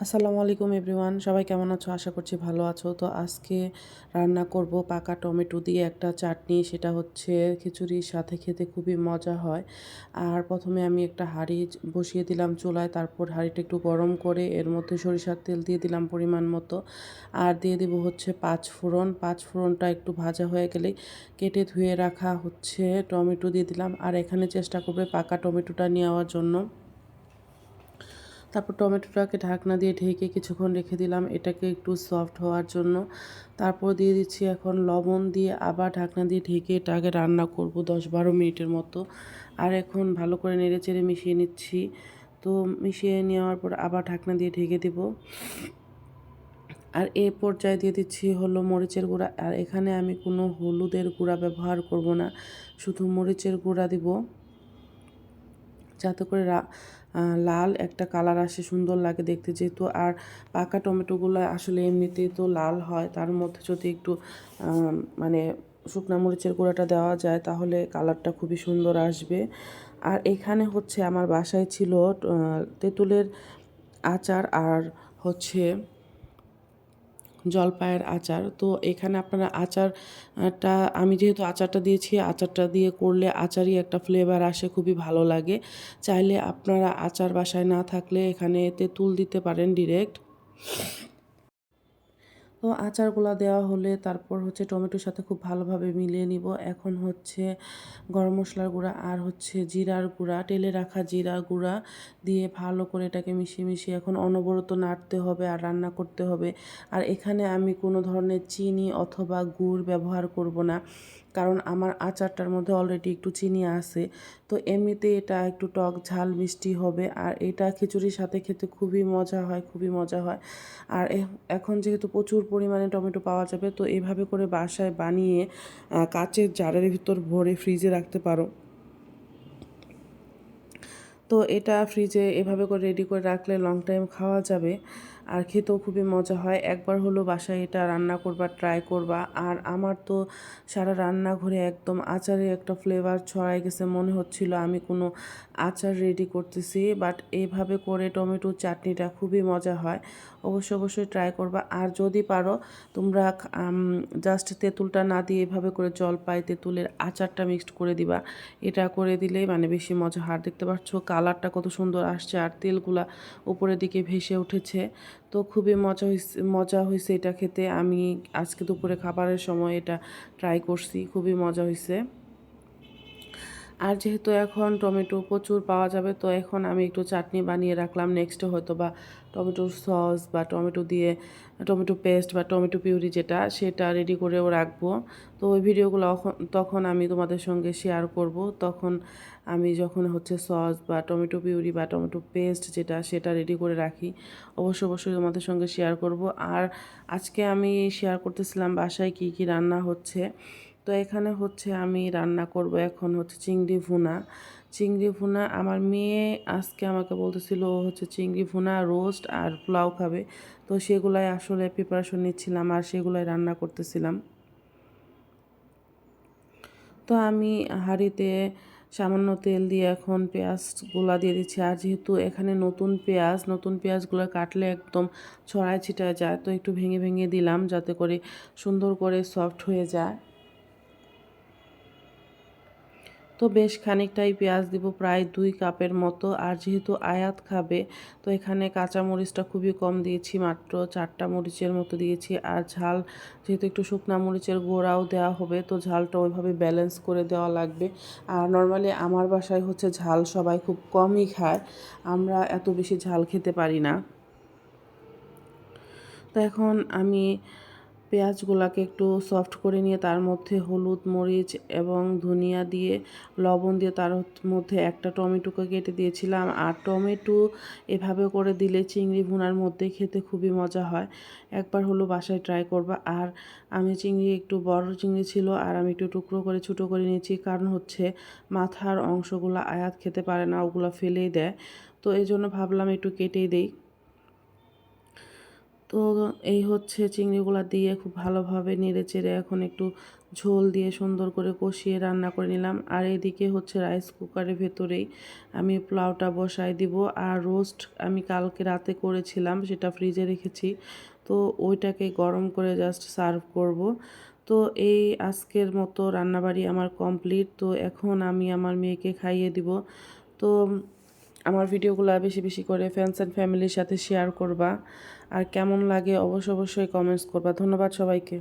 আসসালামু আলাইকুম এভরিওয়ান, সবাই কেমন আছো? আশা করছি ভালো আছো। তো আজকে রান্না করব পাকা টমেটো দিয়ে একটা চাটনি। সেটা হচ্ছে খিচুড়ির সাথে খেতে খুবই মজা হয়। আর প্রথমে আমি একটা হাঁড়ি বসিয়ে দিলাম চুলায়, তারপর হাঁড়িটা একটু গরম করে এর মধ্যে সরিষার তেল দিয়ে দিলাম পরিমাণ মতো। আর দিয়ে দেব হচ্ছে পাঁচ ফোড়নটা একটু ভাজা হয়ে গেলেই কেটে ধুয়ে রাখা হচ্ছে টমেটো দিয়ে দিলাম। আর এখানে চেষ্টা করবে পাকা টমেটোটা নেওয়ার জন্য। তারপর টমেটোটাকে ঢাকনা দিয়ে ঢেকে কিছুক্ষণ রেখে দিলাম এটাকে একটু সফট হওয়ার জন্য। তারপর দিয়ে দিচ্ছি এখন লবণ দিয়ে আবার ঢাকনা দিয়ে ঢেকে এটাকে রান্না করব 10-12 মিনিটের মতো। আর এখন ভালো করে নেড়েচেড়ে মিশিয়ে নিচ্ছি। তো মিশিয়ে নেওয়ার পর আবার ঢাকনা দিয়ে ঢেকে দেব। আর এ পর্যায়ে দিয়ে দিচ্ছি হলো মরিচের গুঁড়া। আর এখানে আমি কোনো হলুদের গুঁড়া ব্যবহার করব না, শুধু মরিচের গুঁড়া দিব, যাতে করে লাল একটা কালার আসে, সুন্দর লাগে দেখতে। যেহেতু আর পাকা টমেটোগুলো আসলে এমনিতেই তো লাল হয়, তার মধ্যে যদি একটু মানে শুকনা মরিচের গুঁড়াটা দেওয়া যায় তাহলে কালারটা খুবই সুন্দর আসবে। আর এখানে হচ্ছে আমার বাসায় ছিল তেঁতুলের আচার আর হচ্ছে জলপাইয়ের আচার। তো এখানে আপনারা আচারটা, আমি যেহেতু আচারটা দিয়েছি, আচারটা দিয়ে করলে আচারই একটা ফ্লেভার আসে, খুবই ভালো লাগে। চাইলে আপনারা আচার বাসায় না থাকলে এখানে তেঁতুল দিতে পারেন ডিরেক্ট। তো আচারগুলা দেওয়া হলে তারপর হচ্ছে টমেটোর সাথে খুব ভালোভাবে মিলিয়ে নিব। এখন হচ্ছে গরম মশলার গুঁড়া আর হচ্ছে জিরার গুঁড়া, টেলে রাখা জিরার গুঁড়া দিয়ে ভালো করে এটাকে মিশিয়ে মিশিয়ে এখন অনবরত নাড়তে হবে আর রান্না করতে হবে। আর এখানে আমি কোনো ধরনের চিনি অথবা গুড় ব্যবহার করব না, কারণ আমার আচারটার মধ্যে অলরেডি একটু চিনি আছে। তো এমনিতে এটা একটু টক ঝাল মিষ্টি হবে, আর এটা খিচুড়ির সাথে খেতে খুবই মজা হয়, খুবই মজা হয়। আর এখন যেহেতু প্রচুর পরিমাণে টমেটো পাওয়া যাবে, তো এভাবে করে বাসায় বানিয়ে কাচের জারের ভিতর ভরে ফ্রিজে রাখতে পারো। তো এটা ফ্রিজে এভাবে করে রেডি করে রাখলে লং টাইম খাওয়া যাবে, আর খেতেও খুবই মজা হয়। একবার হলো বাসায় এটা রান্না করবা, ট্রাই করবা। আর আমার তো সারা রান্নাঘরে একদম আচারের একটা ফ্লেভার ছড়াই গেছে, মনে হচ্ছিল আমি কোনো আচার রেডি করতেছি। বাট এইভাবে করে টমেটো চাটনিটা খুবই মজা হয়, অবশ্যই ট্রাই করবা। আর যদি পারো তোমরা জাস্ট তেঁতুলটা না দিয়ে এভাবে করে জলপাই তেঁতুলের আচারটা মিক্সড করে দিবা। এটা করে দিলেই মানে বেশি মজা হয়। দেখতে পাচ্ছ কালারটা কত সুন্দর আসছে, আর তেলগুলা উপরের দিকে ভেসে উঠেছে। তো খুবই মজা হয়েছে এটা খেতে। আমি আজকে দুপুরে খাবারের সময় এটা ট্রাই করছি, খুবই মজা হয়েছে। আর যেহেতু এখন টমেটো প্রচুর পাওয়া যাবে, তো এখন আমি একটু চাটনি বানিয়ে রাখলাম। নেক্সটে হয়তো বা টমেটোর সস বা টমেটো পেস্ট বা টমেটো পিউরি যেটা, সেটা রেডি করেও রাখবো। তো ওই ভিডিওগুলো তখন আমি তোমাদের সঙ্গে শেয়ার করব। তখন আমি যখন হচ্ছে সস বা টমেটো পিউরি বা টমেটো পেস্ট যেটা, সেটা রেডি করে রাখি, অবশ্যই তোমাদের সঙ্গে শেয়ার করব। আর আজকে আমি শেয়ার করতেছিলাম বাসায় কি কি রান্না হচ্ছে। তো এখানে হচ্ছে আমি রান্না করব এখন হচ্ছে চিংড়ি ভুনা। আমার মেয়ে আজকে আমাকে বলতেছিল ও হচ্ছে চিংড়ি ভুনা, রোস্ট আর পোলাও খাবে। তো সেগুলাই আসলে প্রিপারেশন নিচ্ছিলাম আর সেগুলাই রান্না করতেছিলাম। তো আমি হাঁড়িতে সামান্য তেল দিয়ে এখন পেঁয়াজগুলা দিয়ে দিচ্ছি। আর যেহেতু এখানে নতুন পেঁয়াজগুলো কাটলে একদম ছড়ায় ছিটায় যায়, তো একটু ভেঙে ভেঙে দিলাম যাতে করে সুন্দর করে সফট হয়ে যায়। তো বেশ খানিকটাই পেঁয়াজ দিব, প্রায় 2 কাপের মতো। আর যেহেতু আয়াত খাবে, তো এখানে কাঁচা মরিচটা খুবই কম দিয়েছি, মাত্র 4টা মরিচের মতো দিয়েছি। আর ঝাল যেহেতু একটু শুকনা মরিচের গুঁড়াও দেওয়া হবে, তো ঝালটা ওইভাবে ব্যালেন্স করে দেওয়া লাগবে। আর নর্মালি আমার বাসায় হচ্ছে ঝাল সবাই খুব কমই খায়, আমরা এত বেশি ঝাল খেতে পারি না। তো এখন আমি পেঁয়াজগুলোকে একটু সফট করে নিয়ে তার মধ্যে হলুদ মরিচ এবং ধনিয়া দিয়ে লবণ দিয়ে তার মধ্যে একটা টমেটোকে কেটে দিয়েছিলাম। আর টমেটো এভাবে করে দিলে চিংড়ি ভুনার মধ্যে খেতে খুবই মজা হয়, একবার হলো বাসায় ট্রাই করবা। আর আমি চিংড়ি একটু বড় চিংড়ি ছিল, আর আমি একটু টুকরো করে ছোটো করে নিয়েছি, কারণ হচ্ছে মাথার অংশগুলো আয়াত খেতে পারে না, ওগুলো ফেলেই দেয়। তো এই জন্য ভাবলাম একটু কেটেই দেই। তো এই হচ্ছে চিংড়িগুলা দিয়ে খুব ভালোভাবে নেড়েচেড়ে এখন একটু ঝোল দিয়ে সুন্দর করে কষিয়ে রান্না করে নিলাম। আর এদিকে হচ্ছে রাইস কুকারের ভেতরেই আমি পোলাওটা বসাই দিব। আর রোস্ট আমি কালকে রাতে করেছিলাম, সেটা ফ্রিজে রেখেছি, তো ওইটাকে গরম করে জাস্ট সার্ভ করব। তো এই আজকের মতো রান্নাবাড়ি আমার কমপ্লিট। তো এখন আমি আমার মেয়েকে খাইয়ে দিব। তো আমার ভিডিওগুলো বেশি বেশি করে ফ্রেন্ডস অ্যান্ড ফ্যামিলির সাথে শেয়ার করবা। আর কেমন লাগে অবশ্যই কমেন্টস করবা। ধন্যবাদ সবাইকে।